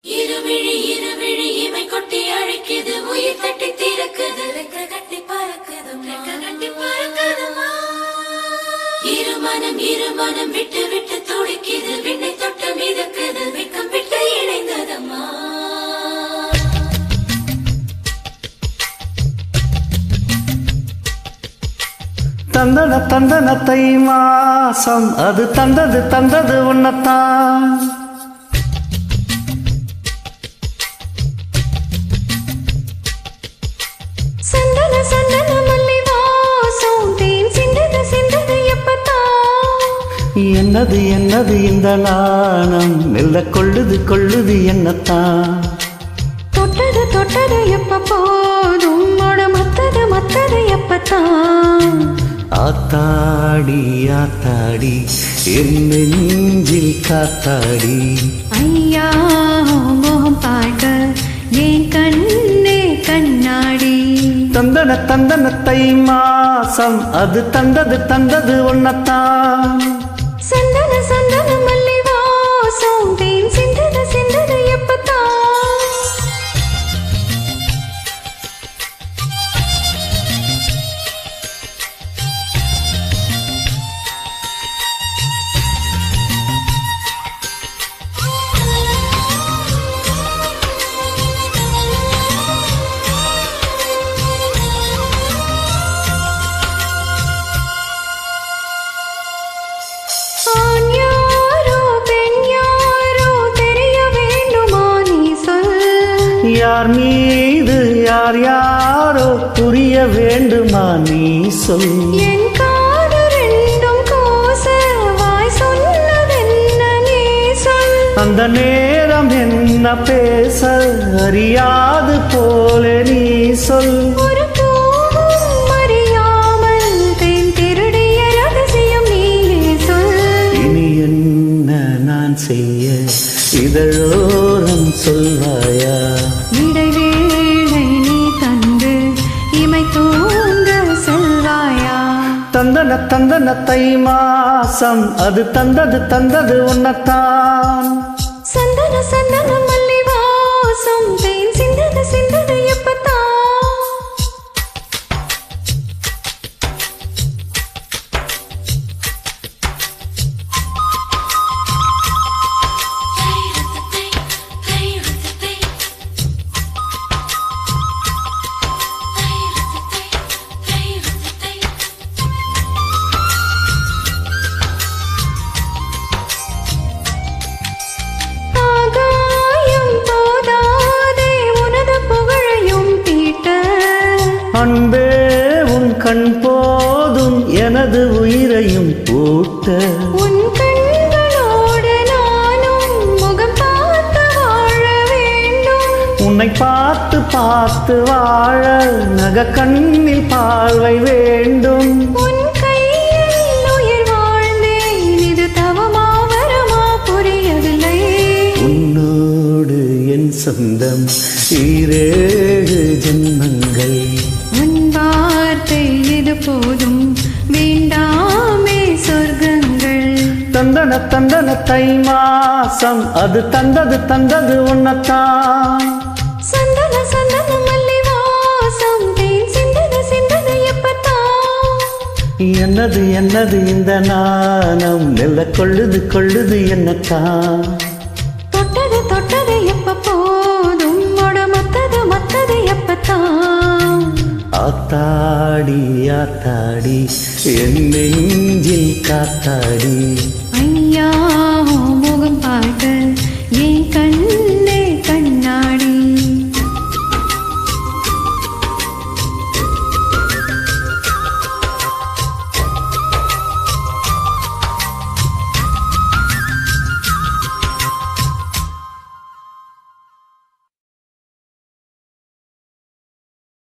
இருவிழி இருவிழி இமை கொட்டி அழைக்குது, உயிர் தட்டி திறக்குது, ரெக்க கட்டி பறக்குது, ரெக்க கட்டி பறக்குதுமா. இருமனம் விட்டு விட்டு துடிக்குது, விண்ணை தொட்டு மிதக்குது, வெக்கம் விட்டு இணைந்ததம்மா. தந்தன தந்தன தை மாசம் அது தந்தது உன்னத்தான். சந்தன சந்தன மல்லி வாசம் தேன் சிந்தது எப்பத்தான். என்னது என்னது இந்த நாணம் மெல்ல கொள்ளுது என்னத்தான். தொட்டது எப்ப போதும் மத்தது எப்பத்தான். ஆத்தாடி ஆத்தாடி என் நெஞ்சில் காத்தாடி. ஐயா மோகம் பார்க்க ஏன் கண்ணே கண்ணாடி. தந்தன தந்தன தை மாசம் அது தந்தது உன்னத்தான். சந்தன சந்தன மல்லி வாசம் தேன் சிந்தது எப்பத்தான். யார் மீது யாரோ புரிய வேண்டுமா நீ சொல். என் காது ரெண்டும் கோச வாய் சொன்னதென்ன நீ சொல். அந்த நேரம் என்ன பேச அறியாது போல நீ சொல். ஒரு பூவும் அறியாமல் தேன் திருடிய ரகசியம் நீயே சொல். இனி என்ன நான் செய்ய இதழோரம் சொல்வாயா. இடைவேளை நீ தந்து இமை தூங்க செல்வாயா. தந்தன தந்தன தை மாசம் அது தந்தது உன்னத்தான். சந்தன சந்தன மல்லி வாசம் தேன் சிந்தது எப்பத்தான். அன்பே உன் கண் போதும் எனது உயிரையும் பூட்ட. உன் கண்களோடு நானும் முகம் பார்த்து வாழ வேண்டும். உன்னை பார்த்து வாழ நக கண்ணில் பார்வை வேண்டும். உன் கையில் உயிர் வாழ்ந்தேன், இது தவமா வரமா புரியவில்லை. உன்னோடு என் சொந்தம் ஈரேழு ஜென்மங்கள். உன் வார்த்தை இது போதும், வேண்டாமே சொர்க்கங்கள். தந்தன தந்தன தை மாசம் அது தந்தது உன்னத்தான். சந்தன சந்தன மல்லி வாசம் தேன் சிந்தது எப்பத்தான். என்னது இந்த நாணம் மெல்ல கொள்ளுது என்னத்தான். தொட்டது எப்ப போதும் மத்தது எப்பத்தான். ஆத்தாடி ஆத்தாடி என் நெஞ்சில் காத்தாடி. ஐயா முகம் பார்க்க ஏன் கண்